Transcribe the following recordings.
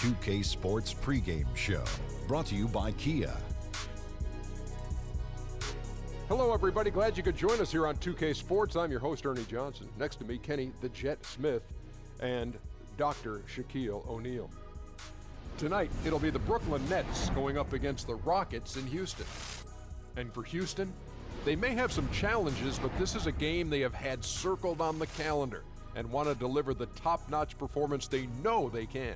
2K Sports pregame show, brought to you by Kia. Hello, everybody. Glad you could join us here on 2K Sports. I'm your host, Ernie Johnson. Next to me, Kenny the Jet Smith and Dr. Shaquille O'Neal. Tonight, it'll be the Brooklyn Nets going up against the Rockets in Houston. And for Houston, they may have some challenges, but this is a game they have had circled on the calendar and want to deliver the top-notch performance they know they can.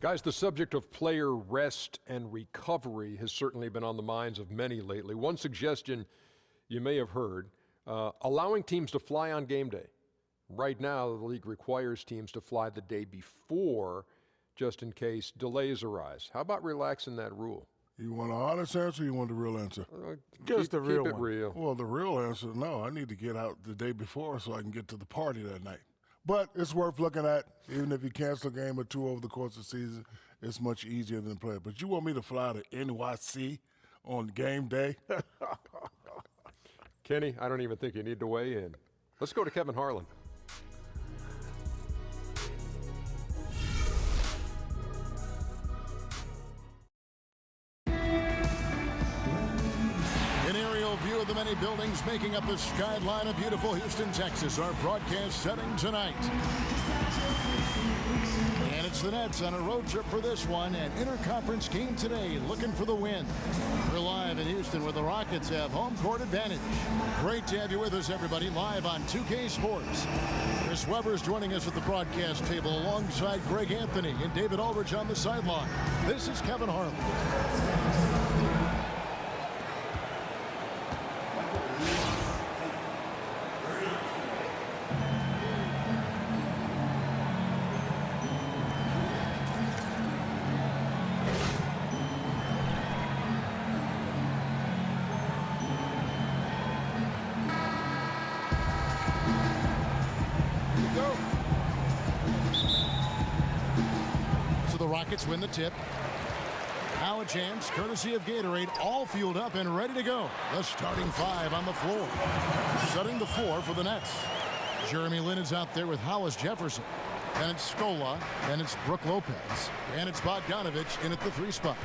Guys, the subject of player rest and recovery has certainly been on the minds of many lately. One suggestion you may have heard, allowing teams to fly on game day. Right now, the league requires teams to fly the day before, just in case delays arise. How about relaxing that rule? You want an honest answer or you want the real answer? Keep it real. Well, the real answer, no, I need to get out the day before so I can get to the party that night. But it's worth looking at. Even if you cancel a game or two over the course of the season, it's much easier than play. But you want me to fly to NYC on game day? Kenny, I don't even think you need to weigh in. Let's go to Kevin Harlan. View of the many buildings making up the skyline of beautiful Houston, Texas, our broadcast setting tonight. And it's the Nets on a road trip for this one, an interconference game today, looking for the win. We're live in Houston where the Rockets have home court advantage. Great to have you with us, everybody, live on 2K Sports. Chris Webber is joining us at the broadcast table alongside Greg Anthony and David Aldridge on the sideline. This is Kevin Harlan. Rockets win the tip. Now a chance, courtesy of Gatorade, all fueled up and ready to go. The starting five on the floor. Setting the floor for the Nets. Jeremy Lin is out there with Hollis Jefferson. And it's Scola. And it's Brook Lopez. And it's Bogdanovich in at the 3 spot.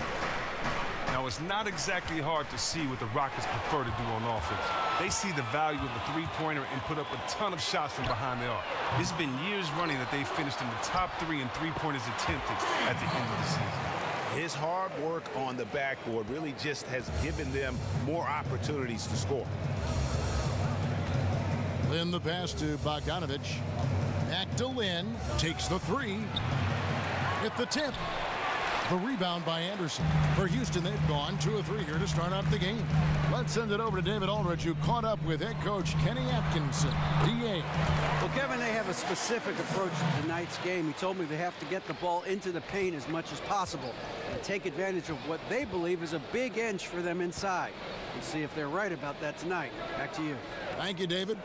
Now, it's not exactly hard to see what the Rockets prefer to do on offense. They see the value of the three-pointer and put up a ton of shots from behind the arc. It's been years running that they finished in the top 3 in three-pointers attempted at the end of the season. His hard work on the backboard really just has given them more opportunities to score. Lin the pass to Bogdanovich. Back to Lin. Takes the 3. Hit the tip. The rebound by Anderson. For Houston, they've gone 2 of 3 here to start out the game. Let's send it over to David Aldridge, who caught up with head coach Kenny Atkinson. DA. Well, Kevin, they have a specific approach to tonight's game. He told me they have to get the ball into the paint as much as possible and take advantage of what they believe is a big inch for them inside. We'll see if they're right about that tonight. Back to you. Thank you, David.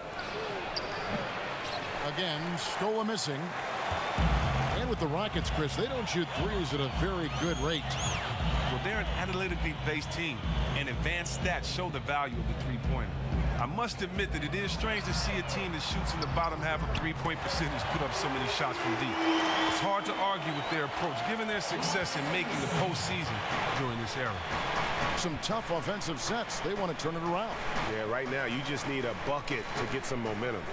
Again, Scola missing. And with the Rockets, Chris, they don't shoot threes at a very good rate. Well, they're an analytically based team, and advanced stats show the value of the three-pointer. I must admit that it is strange to see a team that shoots in the bottom half of three-point percentage put up so many shots from deep. It's hard to argue with their approach, given their success in making the postseason during this era. Some tough offensive sets. They want to turn it around. Yeah, right now you just need a bucket to get some momentum.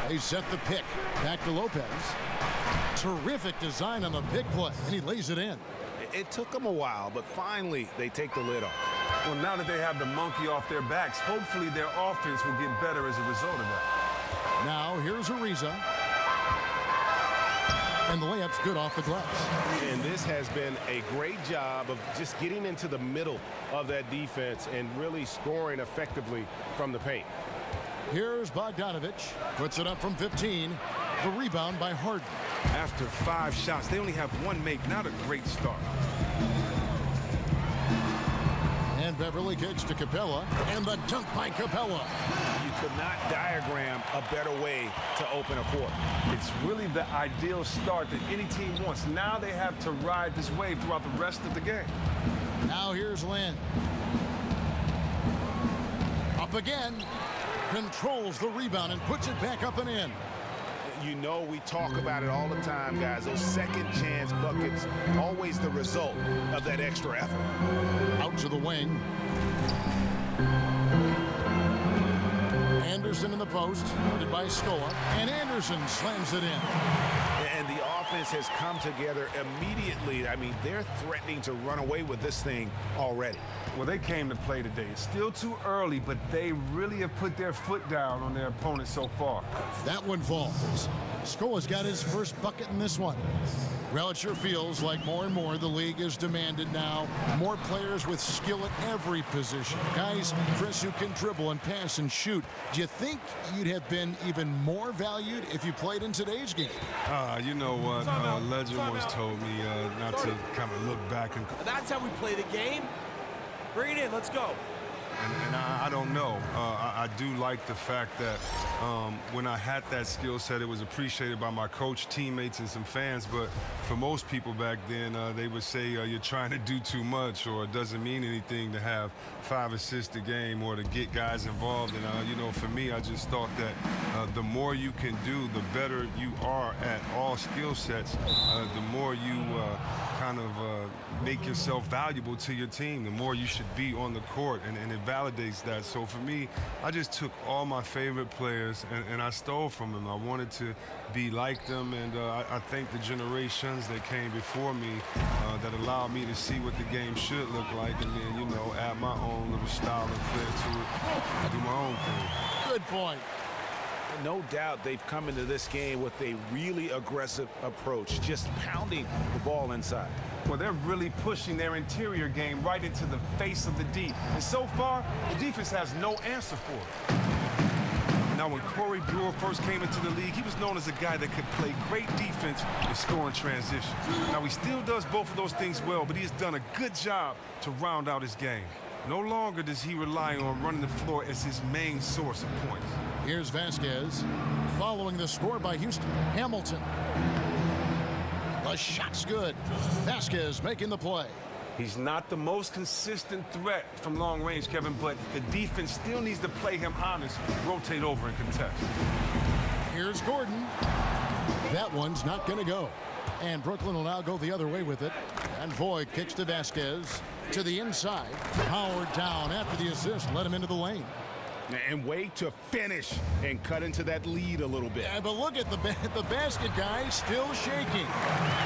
They set the pick. Back to Lopez. Terrific design on the pick play, and he lays it in. It took them a while, but finally they take the lid off. Well, now that they have the monkey off their backs, hopefully their offense will get better as a result of that. Now here's Ariza. And the layup's good off the glass. And this has been a great job of just getting into the middle of that defense and really scoring effectively from the paint. Here's Bogdanovich. Puts it up from 15. The rebound by Harden. After 5 shots, they only have 1 make. Not a great start. And Beverly kicks to Capella. And the dunk by Capella. You could not diagram a better way to open a quarter. It's really the ideal start that any team wants. Now they have to ride this wave throughout the rest of the game. Now here's Lin. Up again. Controls the rebound and puts it back up and in. You know, we talk about it all the time, guys. Those second chance buckets, always the result of that extra effort. Out to the wing. Anderson in the post, guarded by Scoa, and Anderson slams it in. And the offense has come together immediately. I mean, they're threatening to run away with this thing already. Well, they came to play today. It's still too early, but they really have put their foot down on their opponent so far. That one falls. Scoa's got his first bucket in this one. Well, it sure feels like more and more the league is demanded now. More players with skill at every position. Guys, Chris, who can dribble and pass and shoot. Do you think you'd have been even more valued if you played in today's game? You know what? Legend once told me not to kind of look back. That's how we play the game. Bring it in. Let's go. And I don't know. I do like the fact that when I had that skill set, it was appreciated by my coach, teammates, and some fans. But for most people back then, they would say you're trying to do too much, or it doesn't mean anything to have 5 assists a game or to get guys involved. And, you know, for me, I just thought that the more you can do, the better you are at all skill sets, the more you kind of make yourself valuable to your team, the more you should be on the court, and it validates that. So for me, I just took all my favorite players and I stole from them. I wanted to be like them, and I thank the generations that came before me that allowed me to see what the game should look like, and then, you know, add my own little style and flair to it, do my own thing. Good point. No doubt they've come into this game with a really aggressive approach, just pounding the ball inside. Well, they're really pushing their interior game right into the face of the D. And so far, the defense has no answer for it. Now, when Corey Brewer first came into the league, he was known as a guy that could play great defense and score in transition. Now, he still does both of those things well, but he has done a good job to round out his game. No longer does he rely on running the floor as his main source of points. Here's Vasquez, following the score by Houston. Hamilton. The shot's good. Vasquez making the play. He's not the most consistent threat from long range, Kevin, but the defense still needs to play him honest, rotate over and contest. Here's Gordon. That one's not going to go. And Brooklyn will now go the other way with it. And Voigt kicks to Vasquez to the inside. Howard down after the assist. Let him into the lane. And wait to finish and cut into that lead a little bit. Yeah, but look at the basket guy still shaking.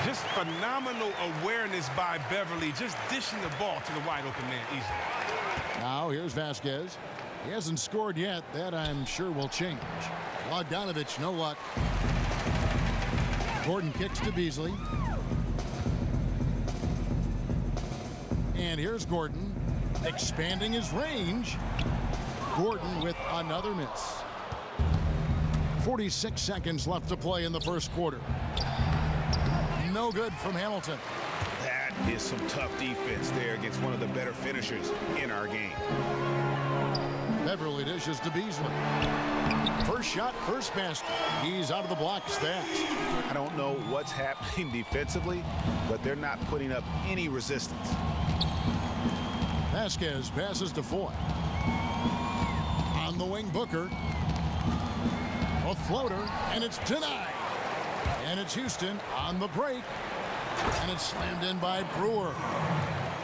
Just phenomenal awareness by Beverly, just dishing the ball to the wide open man easily. Now here's Vasquez. He hasn't scored yet. That I'm sure will change. Bogdanovich, no luck. Gordon kicks to Beasley. And here's Gordon, expanding his range. Gordon with another miss. 46 seconds left to play in the first quarter. No good from Hamilton. That is some tough defense there against one of the better finishers in our game. Beverly dishes to Beasley. First shot, first basket. He's out of the blocks fast. I don't know what's happening defensively, but they're not putting up any resistance. Vasquez passes to Foy. On the wing, Booker. A floater, and it's denied. And it's Houston on the break. And it's slammed in by Brewer.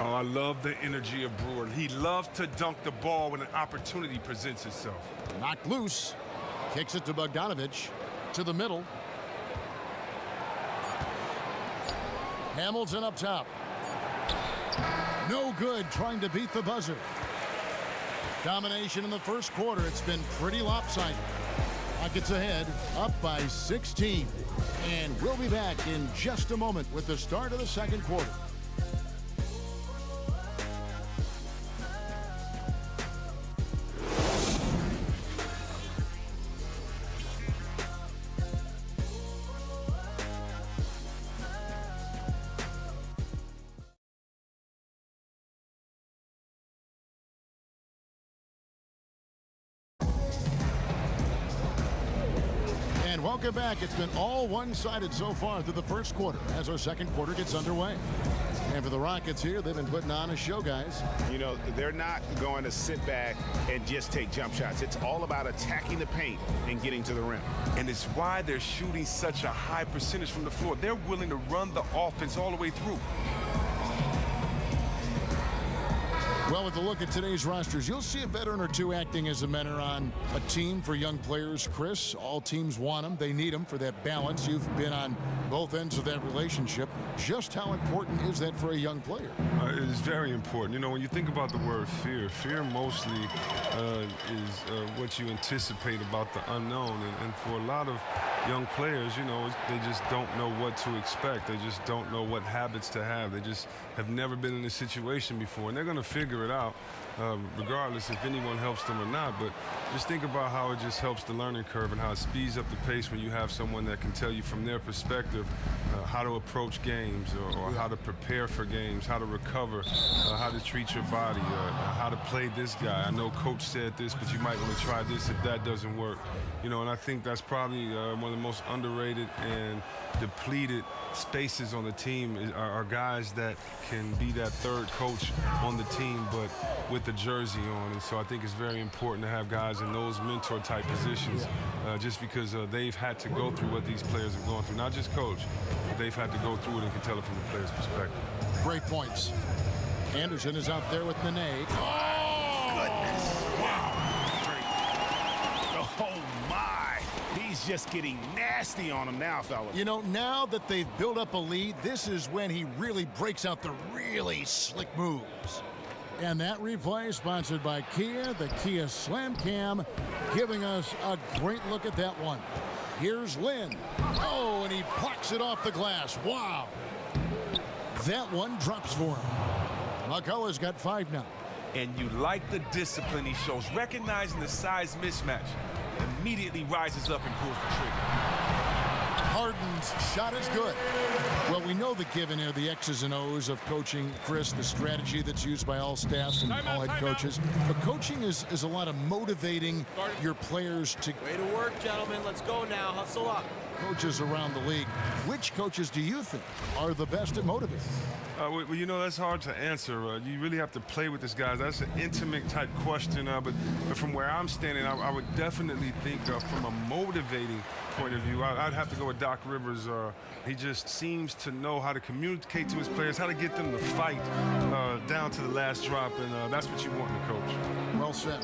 Oh, I love the energy of Brewer. He loves to dunk the ball when an opportunity presents itself. Knocked loose. Kicks it to Bogdanovich. To the middle. Hamilton up top. No good trying to beat the buzzer. Domination in the first quarter. It's been pretty lopsided. Rockets ahead, up by 16. And we'll be back in just a moment with the start of the second quarter. Welcome back. It's been all one-sided so far through the first quarter as our second quarter gets underway. And for the Rockets here, they've been putting on a show, guys. You know, they're not going to sit back and just take jump shots. It's all about attacking the paint and getting to the rim. And it's why they're shooting such a high percentage from the floor. They're willing to run the offense all the way through. Well, with a look at today's rosters, you'll see a veteran or two acting as a mentor on a team for young players. Chris, all teams want them. They need them for that balance. You've been on both ends of that relationship. Just how important is that for a young player? It is very important. You know, when you think about the word fear, fear mostly is what you anticipate about the unknown. And for a lot of young players, you know, they just don't know what to expect. They just don't know what habits to have. They just have never been in this situation before. And they're going to figure it out, regardless if anyone helps them or not. But just think about how it just helps the learning curve and how it speeds up the pace when you have someone that can tell you from their perspective how to approach games or how to prepare for games, how to recover, how to treat your body, how to play this guy. I know coach said this, but you might want to try this if that doesn't work. You know, and I think that's probably one of the most underrated and depleted spaces on the team are guys that can be that third coach on the team, but with the jersey on. And so I think it's very important to have guys in those mentor-type positions, just because they've had to go through what these players have gone through. Not just coach, but they've had to go through it and can tell it from the player's perspective. Great points. Anderson is out there with Nene. Oh, goodness. Wow. Oh, my. He's just getting nasty on him now, fellas. You know, now that they've built up a lead, this is when he really breaks out the really slick moves. And that replay sponsored by Kia, the Kia Slam Cam, giving us a great look at that one. Here's Lynn. Oh, and he plucks it off the glass. Wow. That one drops for him. McCullough's got 5 now. And you like the discipline he shows, recognizing the size mismatch. Immediately rises up and pulls the trigger. Harden's shot is good. Well, we know the give and the X's and O's of coaching, Chris, the strategy that's used by all staffs and all head coaches. But coaching is a lot of motivating your players to... Way to work, gentlemen. Let's go now. Hustle up. Coaches around the league. Which coaches do you think are the best at motivating? Well, you know, that's hard to answer. You really have to play with this guy. That's an intimate type question. But from where I'm standing, I would definitely think from a motivating point of view, I'd have to go with Doc Rivers. He just seems to know how to communicate to his players, how to get them to fight down to the last drop, and that's what you want in a coach. Well said.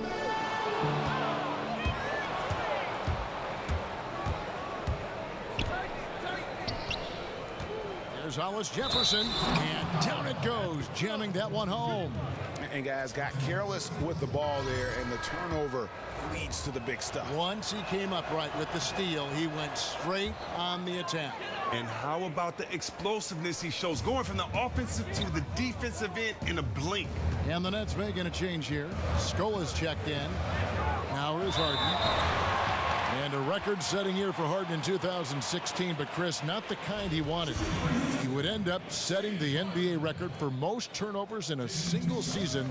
There's Hollis Jefferson, and down it goes, jamming that one home. And guys got careless with the ball there, and the turnover leads to the big stuff. Once he came upright with the steal, he went straight on the attack. And how about the explosiveness he shows, going from the offensive to the defensive end in a blink. And the Nets making a change here. Scola's checked in. Now here's Harden. And a record-setting year for Harden in 2016, but Chris, not the kind he wanted. He would end up setting the NBA record for most turnovers in a single season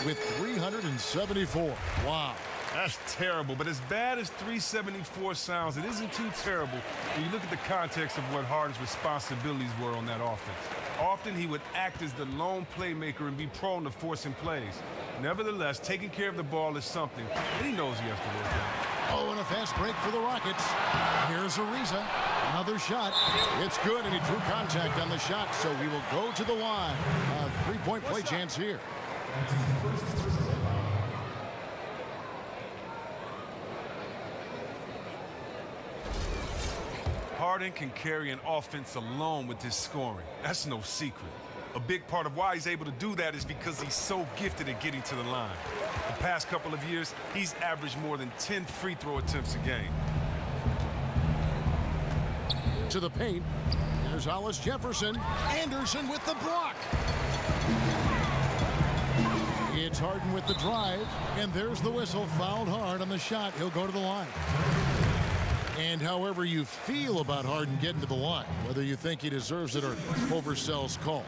with 374. Wow. That's terrible, but as bad as 374 sounds, it isn't too terrible when you look at the context of what Harden's responsibilities were on that offense. Often he would act as the lone playmaker and be prone to forcing plays. Nevertheless, taking care of the ball is something that he knows he has to work on. Oh, and a fast break for the Rockets. Here's Ariza. Another shot. It's good, and he drew contact on the shot, so he will go to the line. A three-point play chance here. Harden can carry an offense alone with his scoring. That's no secret. A big part of why he's able to do that is because he's so gifted at getting to the line. The past couple of years, he's averaged more than 10 free throw attempts a game. To the paint. There's Hollis Jefferson. Anderson with the block. It's Harden with the drive. And there's the whistle. Fouled hard on the shot. He'll go to the line. And however you feel about Harden getting to the line, whether you think he deserves it or oversells calls,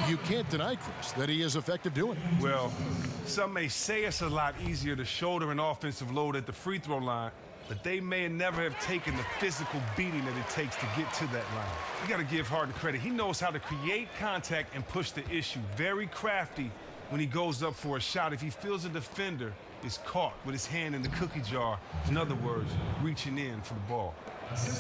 you can't deny, Chris, that he is effective doing it. Well, some may say it's a lot easier to shoulder an offensive load at the free throw line but they may never have taken the physical beating that it takes to get to that line. You got to give Harden credit. He knows how to create contact and push the issue. Very crafty when he goes up for a shot. If he feels a defender is caught with his hand in the cookie jar, in other words, reaching in for the ball.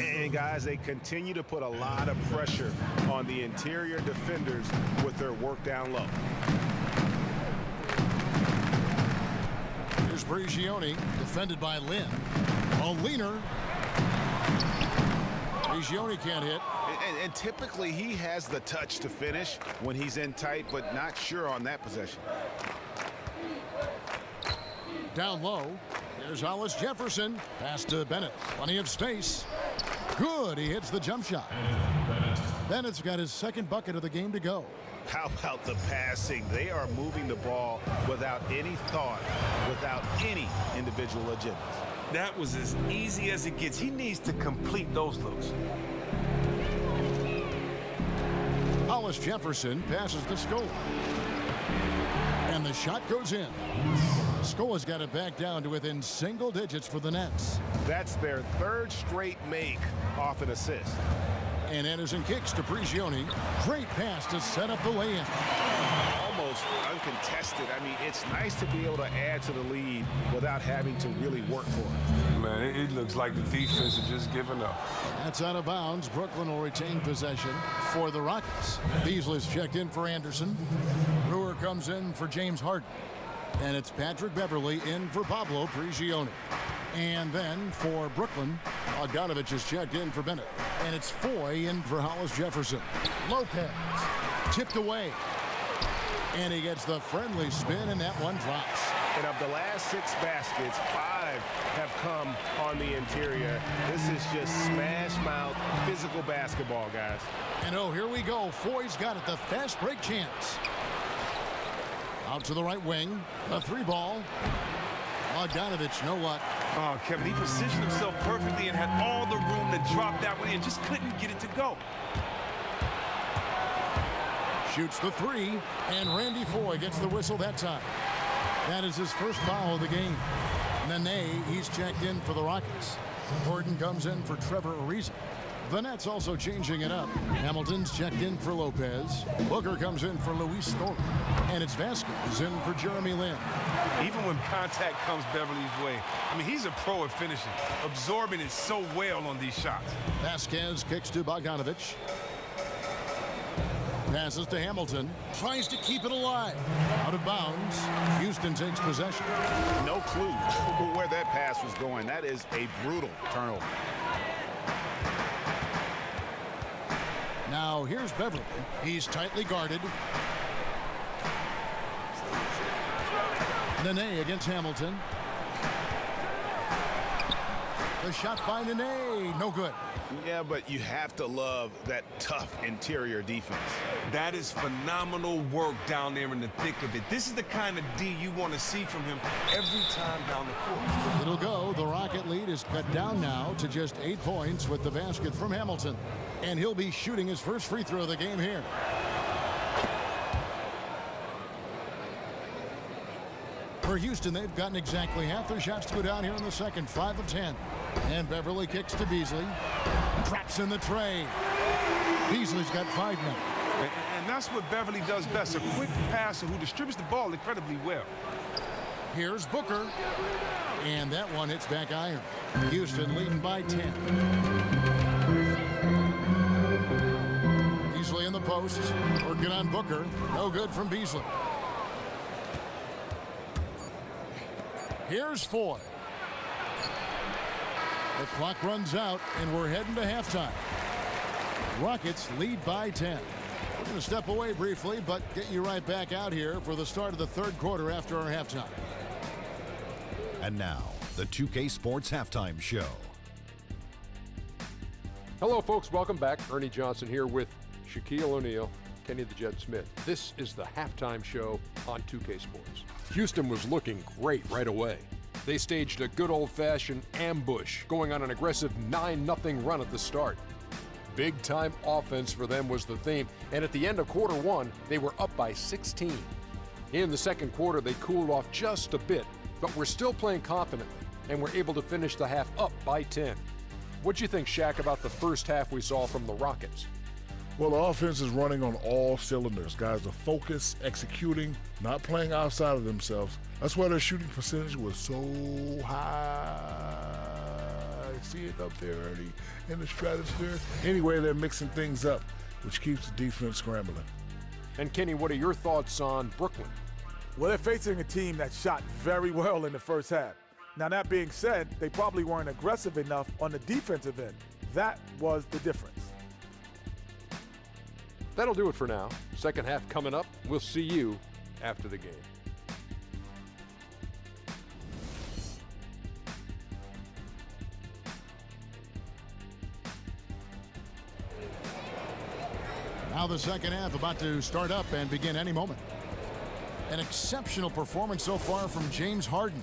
And guys, they continue to put a lot of pressure on the interior defenders with their work down low. Here's Prigioni, defended by Lynn. A leaner. Prigioni can't hit. And typically he has the touch to finish when he's in tight, but not sure on that possession. Down low. Here's Hollis Jefferson. Pass to Bennett. Plenty of space. Good. He hits the jump shot. Bennett's got his second bucket of the game to go. How about the passing? They are moving the ball without any thought, without any individual agendas. That was as easy as it gets. He needs to complete those looks. Hollis Jefferson passes to Scola. And the shot goes in. Scola's got it back down to within single digits for the Nets. That's their third straight make off an assist. And Anderson kicks to Prigioni. Great pass to set up the lay-in. Almost uncontested. I mean, it's nice to be able to add to the lead without having to really work for it. Man, it looks like the defense is just giving up. That's out of bounds. Brooklyn will retain possession for the Rockets. Beasley's checked in for Anderson. Brewer comes in for James Harden. And it's Patrick Beverly in for Pablo Prigioni. And then for Brooklyn, Bogdanovich is checked in for Bennett. And it's Foy in for Hollis Jefferson. Lopez tipped away. And he gets the friendly spin, and that one drops. And of the last 6 baskets, 5 have come on the interior. This is just smash mouth physical basketball, guys. And oh, here we go. Foy's got it, the fast break chance. Out to the right wing, a 3-ball. Bogdanovich, no luck. Oh, Kevin, he positioned himself perfectly and had all the room to drop that one in, just couldn't get it to go. Shoots the 3, and Randy Foy gets the whistle that time. That is his first foul of the game. Nene, he's checked in for the Rockets. Gordon comes in for Trevor Ariza. The Nets also changing it up. Hamilton's checked in for Lopez. Booker comes in for Luis Story. And it's Vasquez in for Jeremy Lin. Even when contact comes Beverly's way, I mean, he's a pro at finishing, absorbing it so well on these shots. Vasquez kicks to Bogdanovich. Passes to Hamilton. Tries to keep it alive. Out of bounds. Houston takes possession. No clue where that pass was going. That is a brutal turnover. Now here's Beverly. He's tightly guarded. Nene against Hamilton. The shot by Nene. No good. Yeah, but you have to love that tough interior defense. That is phenomenal work down there in the thick of it. This is the kind of D you want to see from him every time down the court. It'll go. The Rocket lead is cut down now to just 8 points with the basket from Hamilton. And he'll be shooting his first free throw of the game here. For Houston, they've gotten exactly half their shots to go down here in the second, 5 of 10. And Beverly kicks to Beasley. Traps in the tray. Beasley's got 5 now. And that's what Beverly does best, a quick passer who distributes the ball incredibly well. Here's Booker. And that one hits back iron. Houston leading by 10. Beasley in the post. Working on Booker. No good from Beasley. Here's Foy. The clock runs out, and we're heading to halftime. Rockets lead by 10. We're going to step away briefly, but get you right back out here for the start of the third quarter after our halftime. And now, the 2K Sports Halftime Show. Hello, folks. Welcome back. Ernie Johnson here with Shaquille O'Neal, Kenny the Jet Smith. This is the halftime show on 2K Sports. Houston was looking great right away. They staged a good old-fashioned ambush, going on an aggressive 9-0 run at the start. Big-time offense for them was the theme, and at the end of quarter one, they were up by 16. In the second quarter, they cooled off just a bit, but were still playing confidently. and were able to finish the half up by 10. What'd you think, Shaq, about the first half we saw from the Rockets? Well, the offense is running on all cylinders. Guys are focused, executing, not playing outside of themselves. That's why their shooting percentage was so high. See it up there, Ernie, in the stratosphere. Anyway, they're mixing things up, which keeps the defense scrambling. And Kenny, what are your thoughts on Brooklyn? Well, they're facing a team that shot very well in the first half. Now, that being said, they probably weren't aggressive enough on the defensive end. That was the difference. That'll do it for now. Second half coming up. We'll see you after the game. Now the second half about to start up and begin any moment. An exceptional performance so far from James Harden.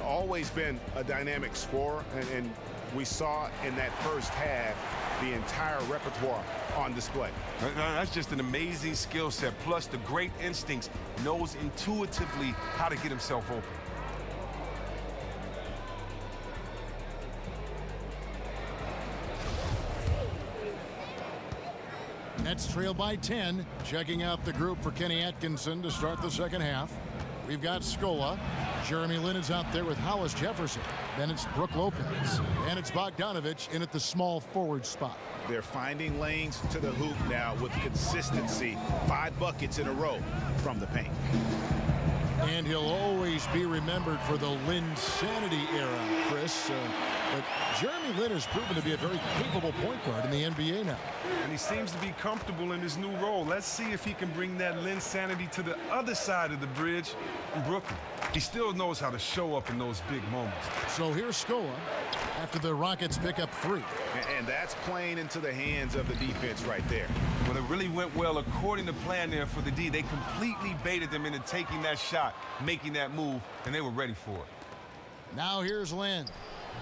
Always been a dynamic scorer, and we saw in that first half the entire repertoire on display. That's just an amazing skill set, plus the great instincts, knows intuitively how to get himself open. Nets trail by 10. Checking out the group for Kenny Atkinson to start the second half. We've got Scola. Jeremy Lin is out there with Hollis Jefferson. Then it's Brook Lopez. And it's Bogdanovich in at the small forward spot. They're finding lanes to the hoop now with consistency. 5 buckets in a row from the paint. And he'll always be remembered for the Linsanity era, Chris. But Jeremy Lin has proven to be a very capable point guard in the NBA now. And he seems to be comfortable in his new role. Let's see if he can bring that Linsanity to the other side of the bridge in Brooklyn. He still knows how to show up in those big moments. So here's Scola after the Rockets pick up 3. And that's playing into the hands of the defense right there. Well, it really went well according to plan there for the D. They completely baited them into taking that shot, making that move, and they were ready for it. Now here's Lin.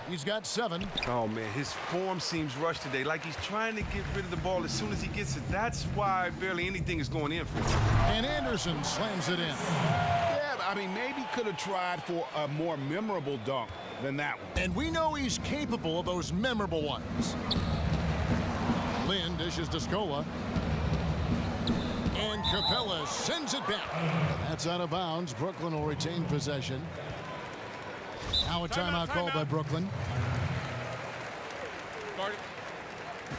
He's got 7. Oh, man, his form seems rushed today, like he's trying to get rid of the ball as soon as he gets it. That's why barely anything is going in for him. And Anderson slams it in. Yeah, I mean, maybe could have tried for a more memorable dunk than that one. And we know he's capable of those memorable ones. Lin dishes to Scola. And Capella sends it back. That's out of bounds. Brooklyn will retain possession. Now a timeout called by Brooklyn.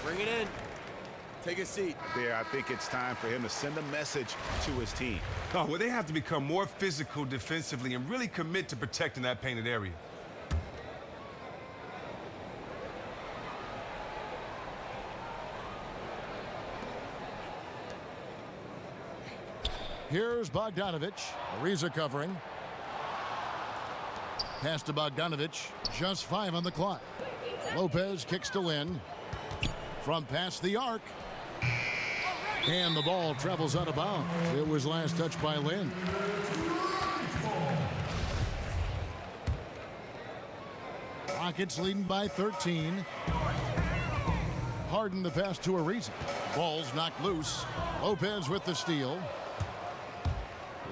Bring it in. Take a seat. There, I think it's time for him to send a message to his team. Oh, well, they have to become more physical defensively and really commit to protecting that painted area. Here's Bogdanovich. Ariza covering. Pass to Bogdanovich. Just 5 on the clock. Lopez kicks to Lin. From past the arc. And the ball travels out of bounds. It was last touched by Lin. Rockets leading by 13. Harden the pass to Ariza. Ball's knocked loose. Lopez with the steal.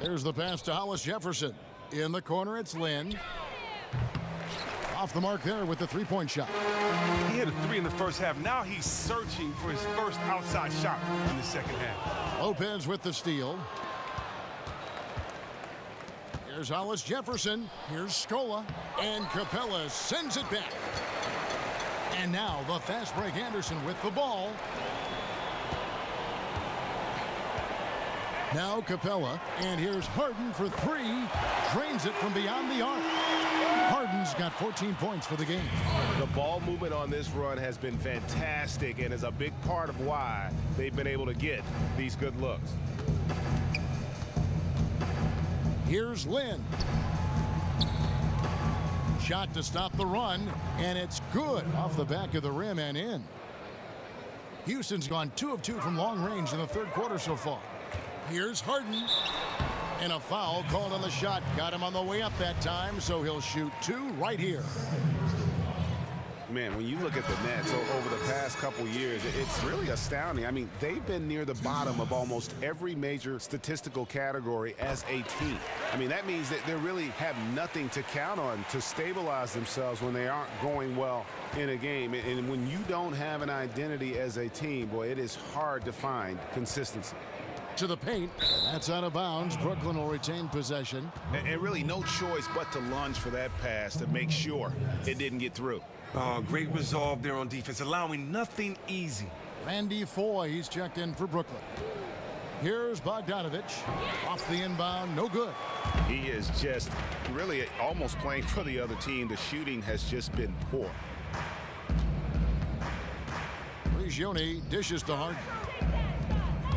There's the pass to Hollis Jefferson. In the corner, it's Lin. Off the mark there with the three-point shot. He hit a 3 in the first half. Now he's searching for his first outside shot in the second half. Lopez with the steal. Here's Hollis Jefferson. Here's Scola. And Capella sends it back. And now the fast break Anderson with the ball. Now Capella, and here's Harden for 3. Drains it from beyond the arc. Harden's got 14 points for the game. The ball movement on this run has been fantastic and is a big part of why they've been able to get these good looks. Here's Lin. Shot to stop the run, and it's good off the back of the rim and in. Houston's gone 2 of 2 from long range in the third quarter so far. Here's Harden. And a foul called on the shot. Got him on the way up that time, so he'll shoot 2 right here. Man, when you look at the Nets over the past couple years, it's really astounding. I mean, they've been near the bottom of almost every major statistical category as a team. I mean, that means that they really have nothing to count on to stabilize themselves when they aren't going well in a game. And when you don't have an identity as a team, boy, it is hard to find consistency. To the paint. That's out of bounds. Brooklyn will retain possession. And really no choice but to lunge for that pass to make sure it didn't get through. Great resolve there on defense, allowing nothing easy. Randy Foye, he's checked in for Brooklyn. Here's Bogdanovich. Off the inbound, no good. He is just really almost playing for the other team. The shooting has just been poor. Prigioni dishes to Harden.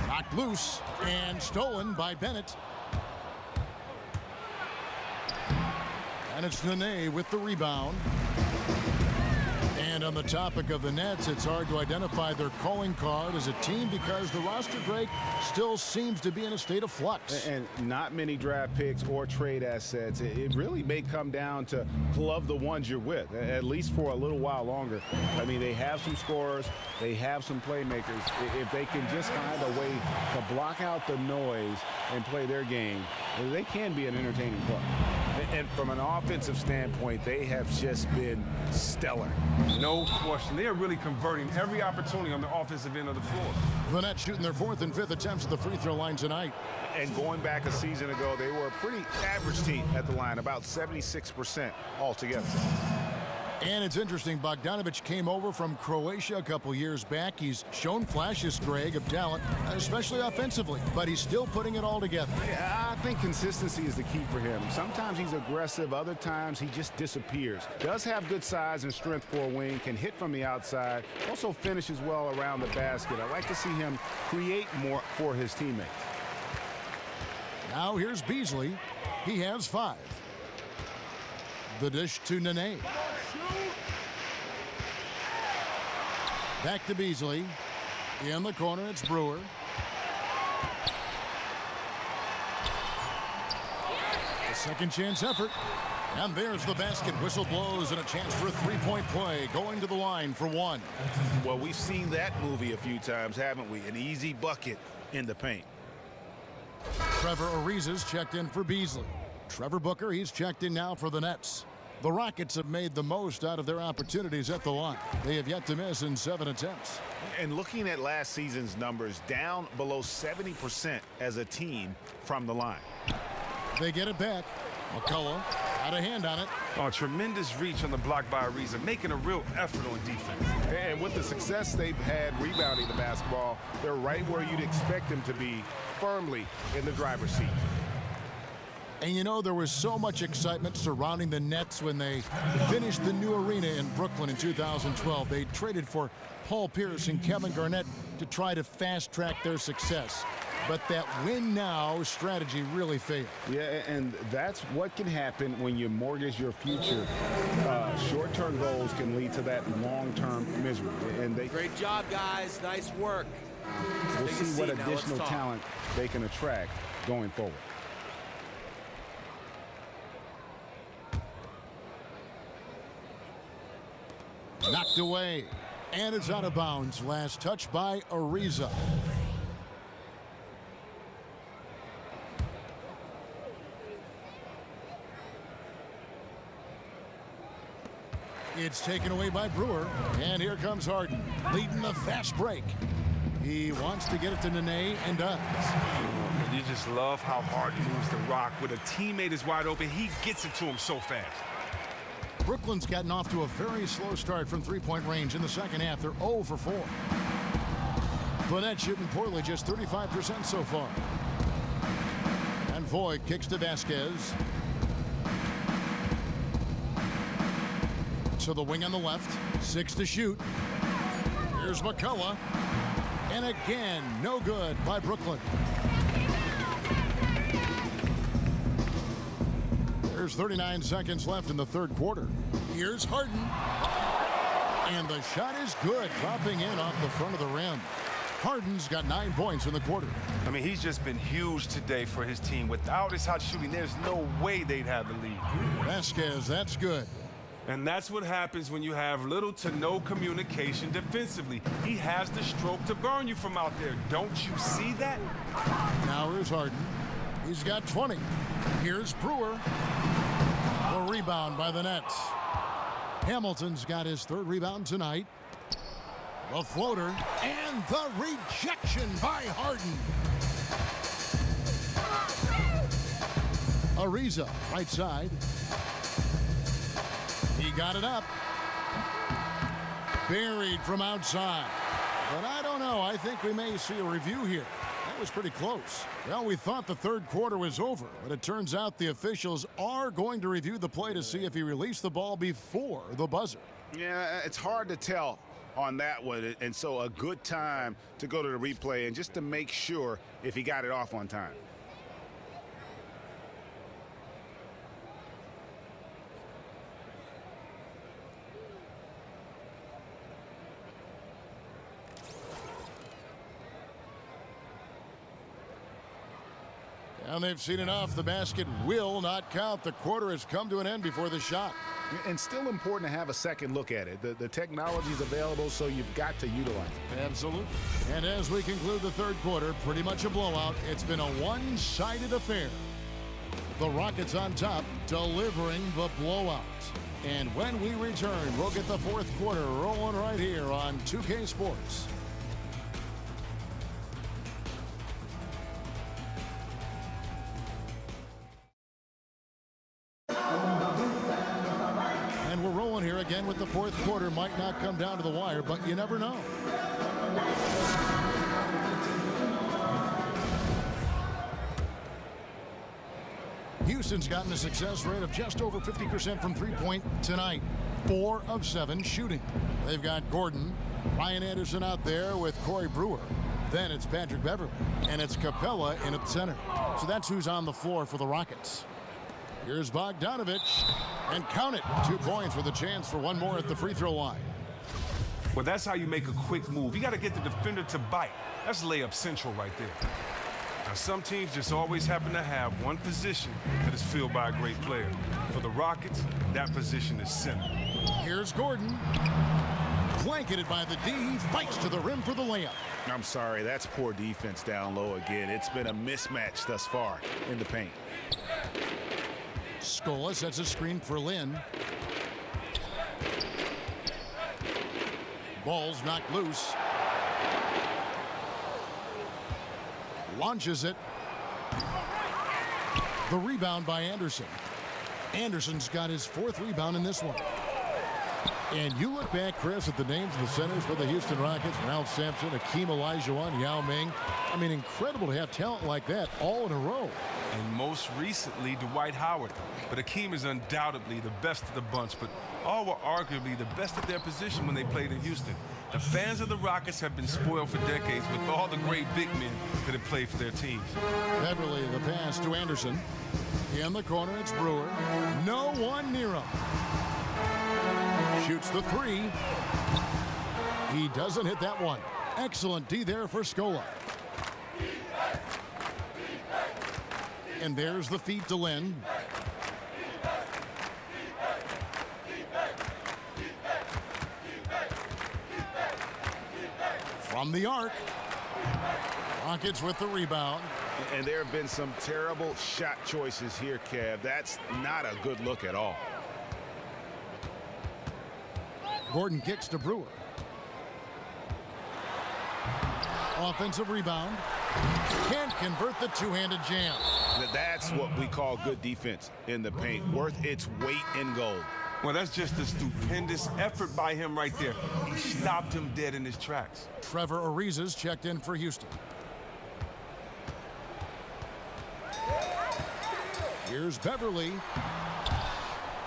Knocked loose and stolen by Bennett. And it's Nene with the rebound. And on the topic of the Nets, it's hard to identify their calling card as a team because the roster break still seems to be in a state of flux. And not many draft picks or trade assets. It really may come down to love the ones you're with, at least for a little while longer. I mean, they have some scorers, they have some playmakers. If they can just find a way to block out the noise and play their game, they can be an entertaining club. And from an offensive standpoint, they have just been stellar. No question. They are really converting every opportunity on the offensive end of the floor. The Nets shooting their 4th and 5th attempts at the free throw line tonight. And going back a season ago, they were a pretty average team at the line, about 76% altogether. And it's interesting, Bogdanovich came over from Croatia a couple years back. He's shown flashes, Greg, of talent, especially offensively, but he's still putting it all together. Yeah, I think consistency is the key for him. Sometimes he's aggressive, other times he just disappears. Does have good size and strength for a wing, can hit from the outside, also finishes well around the basket. I like to see him create more for his teammates. Now here's Beasley. He has 5. The dish to Nene. Back to Beasley. In the corner, it's Brewer. A second chance effort. And there's the basket. Whistle blows and a chance for a three-point play. Going to the line for 1. Well, we've seen that movie a few times, haven't we? An easy bucket in the paint. Trevor Ariza's checked in for Beasley. Trevor Booker, he's checked in now for the Nets. The Rockets have made the most out of their opportunities at the line. They have yet to miss in 7 attempts. And looking at last season's numbers, down below 70% as a team from the line. They get it back. McCullough had a hand on it. Oh, tremendous reach on the block by Ariza, making a real effort on defense. And with the success they've had rebounding the basketball, they're right where you'd expect them to be, firmly in the driver's seat. And you know, there was so much excitement surrounding the Nets when they finished the new arena in Brooklyn in 2012. They traded for Paul Pierce and Kevin Garnett to try to fast-track their success. But that win-now strategy really failed. Yeah, and that's what can happen when you mortgage your future. Short-term goals can lead to that long-term misery. And Great job, guys. Nice work. We'll see what additional talent they can attract going forward. Knocked away, and it's out of bounds. Last touch by Ariza. It's taken away by Brewer, and here comes Harden, leading the fast break. He wants to get it to Nene and does. You just love how hard he moves the rock. When a teammate is wide open, he gets it to him so fast. Brooklyn's gotten off to a very slow start from three-point range in the second half. They're 0 for 4. The Nets shooting poorly, just 35% so far. And Foye kicks to Vasquez. To the wing on the left. 6 to shoot. Here's McCullough. And again, no good by Brooklyn. There's 39 seconds left in the third quarter. Here's Harden. And the shot is good, dropping in off the front of the rim. Harden's got 9 points in the quarter. I mean, he's just been huge today for his team. Without his hot shooting, there's no way they'd have the lead. Vasquez, that's good. And that's what happens when you have little to no communication defensively. He has the stroke to burn you from out there. Don't you see that? Now here's Harden. He's got 20. Here's Brewer. The rebound by the Nets. Hamilton's got his 3rd rebound tonight. The floater and the rejection by Harden. Ariza, right side. He got it up. Buried from outside. But I don't know. I think we may see a review here. That was pretty close. Well, we thought the 3rd quarter was over, but it turns out the officials are going to review the play to see if he released the ball before the buzzer. Yeah, it's hard to tell on that one, and so a good time to go to the replay and just to make sure if he got it off on time. And they've seen enough. The basket will not count. The quarter has come to an end before the shot. And still important to have a second look at it. The technology is available, so you've got to utilize it. Absolutely. And as we conclude the 3rd quarter, pretty much a blowout. It's been a one-sided affair. The Rockets on top, delivering the blowout. And when we return, we'll get the 4th quarter rolling right here on 2K Sports. We're rolling here again with the 4th quarter. Might not come down to the wire, but you never know. Houston's gotten a success rate of just over 50% from three-point tonight. 4 of 7 shooting. They've got Gordon, Ryan Anderson out there with Corey Brewer. Then it's Patrick Beverley, and it's Capella in at center. So that's who's on the floor for the Rockets. Here's Bogdanovich, and count it. 2 points with a chance for one more at the free throw line. Well, that's how you make a quick move. You got to get the defender to bite. That's layup central right there. Now, some teams just always happen to have one position that is filled by a great player. For the Rockets, that position is center. Here's Gordon. Blanketed by the D. He fights to the rim for the layup. I'm sorry, that's poor defense down low again. It's been a mismatch thus far in the paint. Scola sets a screen for Lynn. Ball's knocked loose. Launches it. The rebound by Anderson. Anderson's got his 4th rebound in this one. And you look back, Chris, at the names of the centers for the Houston Rockets: Ralph Sampson, Hakeem Olajuwon, Yao Ming. I mean, incredible to have talent like that all in a row. And most recently, Dwight Howard. But Hakeem is undoubtedly the best of the bunch, but all were arguably the best at their position when they played in Houston. The fans of the Rockets have been spoiled for decades with all the great big men that have played for their teams. Beverly, the pass to Anderson. In the corner, it's Brewer. No one near him. Shoots the 3. He doesn't hit that one. Excellent D there for Scola. And there's the feed to Lynn. From the arc. Rockets with the rebound. And there have been some terrible shot choices here, Kev. That's not a good look at all. Gordon kicks to Brewer. Offensive rebound. Can't convert the two-handed jam. That's what we call good defense in the paint. Worth its weight in gold. Well, that's just a stupendous effort by him right there. He stopped him dead in his tracks. Trevor Ariza's checked in for Houston. Here's Beverly.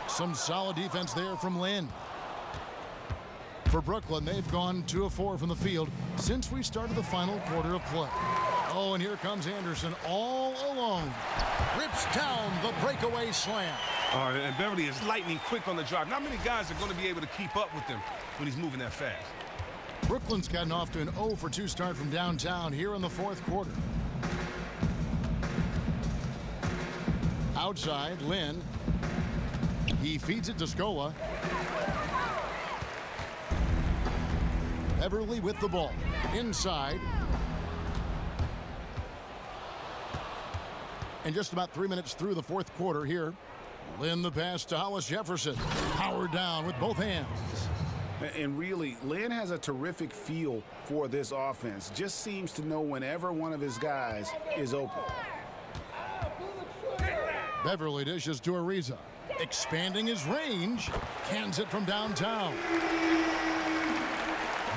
Some solid defense there from Lynn. For Brooklyn, they've gone 2 of 4 from the field since we started the final quarter of play. Oh, and here comes Anderson all alone. Rips down the breakaway slam. And Beverly is lightning quick on the drive. Not many guys are going to be able to keep up with him when he's moving that fast. Brooklyn's gotten off to an 0 for 2 start from downtown here in the 4th quarter. Outside, Lynn. He feeds it to Scola. Beverly with the ball. Inside. And just about 3 minutes through the fourth quarter here. Lynn the pass to Hollis Jefferson. Powered down with both hands. And really, Lynn has a terrific feel for this offense. Just seems to know whenever one of his guys is open. Beverly dishes to Ariza. Expanding his range. Cans it from downtown.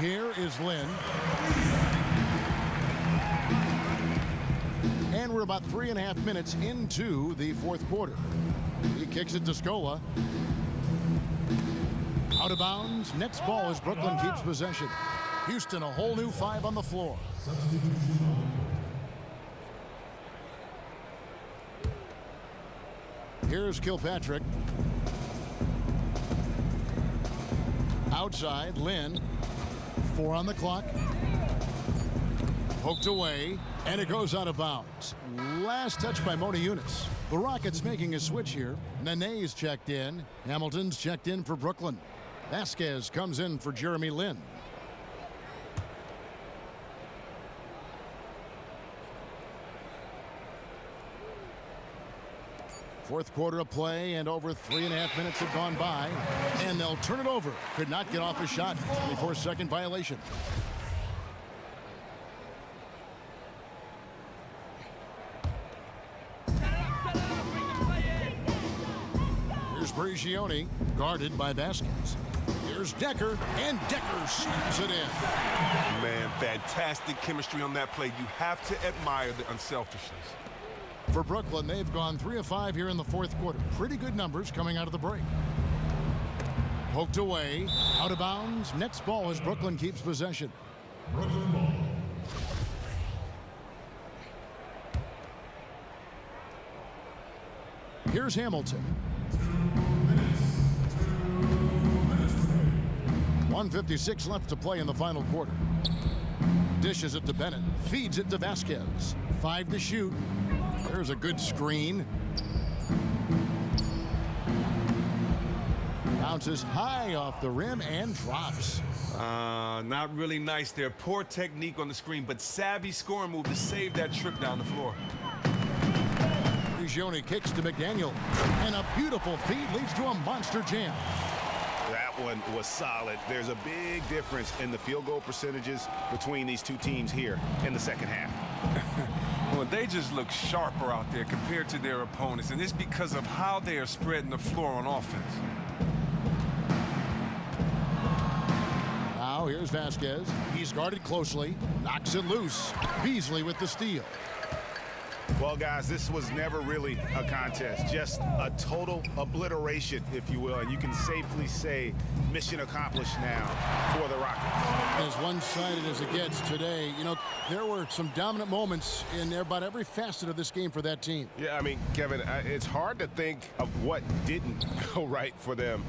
Here is Lynn. And we're about 3.5 minutes into the fourth quarter. He kicks it to Scola. Out of bounds. Next ball as Brooklyn keeps possession. Houston a whole new 5 on the floor. Here's Kilpatrick. Outside, Lynn. 4 on the clock. Poked away, and it goes out of bounds. Last touch by Mona Eunice. The Rockets making a switch here. Nene's checked in. Hamilton's checked in for Brooklyn. Vasquez comes in for Jeremy Lin. Fourth quarter of play, and over 3.5 minutes have gone by. And they'll turn it over. Could not get off a shot. 24-second violation. Here's Brigioni, guarded by Vasquez. Here's Decker, and Decker slams it in. Man, fantastic chemistry on that play. You have to admire the unselfishness. For Brooklyn, they've gone 3 of 5 here in the fourth quarter. Pretty good numbers coming out of the break. Poked away, out of bounds. Next ball as Brooklyn keeps possession. Brooklyn ball. Here's Hamilton. 1:56 left to play in the final quarter. Dishes it to Bennett. Feeds it to Vasquez. 5 to shoot. There's a good screen. Bounces high off the rim and drops. Not really nice there. Poor technique on the screen, but savvy scoring move to save that trip down the floor. Brigioni kicks to McDaniel. And a beautiful feed leads to a monster jam. That one was solid. There's a big difference in the field goal percentages between these two teams here in the second half. Well, they just look sharper out there compared to their opponents, and it's because of how they are spreading the floor on offense. Now here's Vasquez. He's guarded closely. Knocks it loose. Beasley with the steal. Well, guys, this was never really a contest, just a total obliteration, if you will, and you can safely say mission accomplished now for the Rockets. As one-sided as it gets today, you know, there were some dominant moments in about every facet of this game for that team. Yeah, I mean, Kevin, it's hard to think of what didn't go right for them.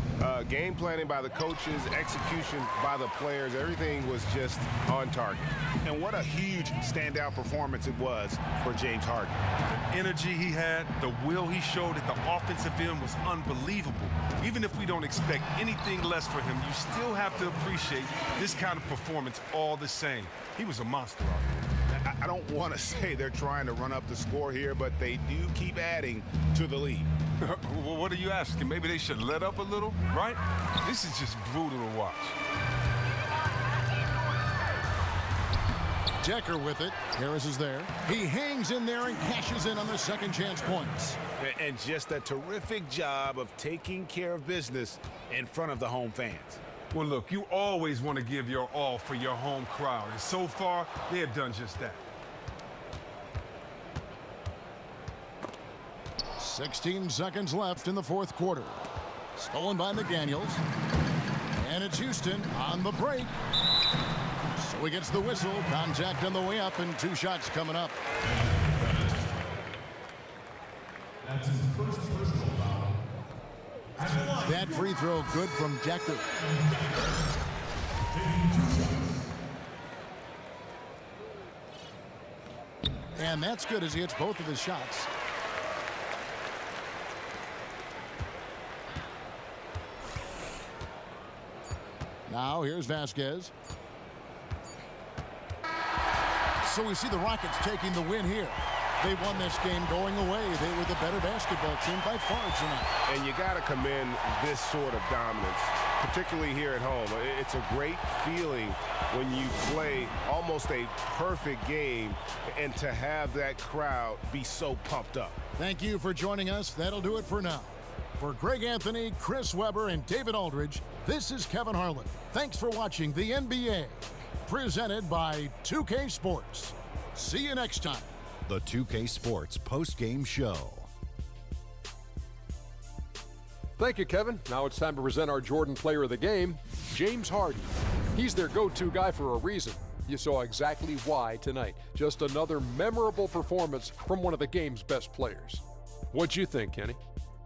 Game planning by the coaches, execution by the players, everything was just on target. And what a huge standout performance it was for James Harden. The energy he had, the will he showed at the offensive end was unbelievable. Even if we don't expect anything less for him, you still have to appreciate this kind of performance all the same. He was a monster out there. I don't want to say they're trying to run up the score here, but they do keep adding to the lead. Well, what are you asking? Maybe they should let up a little, right? This is just brutal to watch. Decker with it. Harris is there. He hangs in there and cashes in on the second chance points. And just a terrific job of taking care of business in front of the home fans. Well, look, you always want to give your all for your home crowd, and so far, they have done just that. 16 seconds left in the fourth quarter. Stolen by McDaniels. And it's Houston on the break. So he gets the whistle. Contact on the way up, and 2 shots coming up. That's his first personal foul. That free throw good from Decker. And that's good as he hits both of his shots. Now here's Vasquez. So we see the Rockets taking the win here. They won this game going away. They were the better basketball team by far tonight. And you got to commend this sort of dominance, particularly here at home. It's a great feeling when you play almost a perfect game and to have that crowd be so pumped up. Thank you for joining us. That'll do it for now. For Greg Anthony, Chris Webber, and David Aldridge, this is Kevin Harlan. Thanks for watching the NBA, presented by 2K Sports. See you next time. The 2K Sports post-game show. Thank you, Kevin. Now it's time to present our Jordan Player of the Game, James Harden. He's their go-to guy for a reason. You saw exactly why tonight. Just another memorable performance from one of the game's best players. What'd you think, Kenny?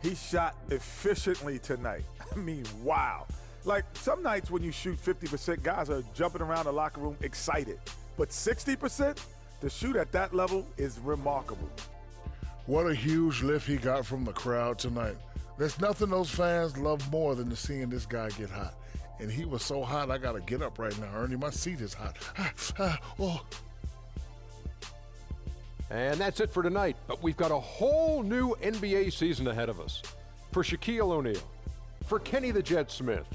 He shot efficiently tonight. I mean, wow. Like, some nights when you shoot 50%, guys are jumping around the locker room excited. But 60%? To shoot at that level is remarkable. What a huge lift he got from the crowd tonight. There's nothing those fans love more than to seeing this guy get hot. And he was so hot, I got to get up right now, Ernie. My seat is hot. And that's it for tonight. But we've got a whole new NBA season ahead of us. For Shaquille O'Neal, for Kenny the Jet Smith,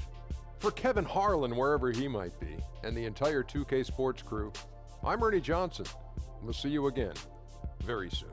for Kevin Harlan, wherever he might be, and the entire 2K Sports crew, I'm Ernie Johnson. We'll see you again very soon.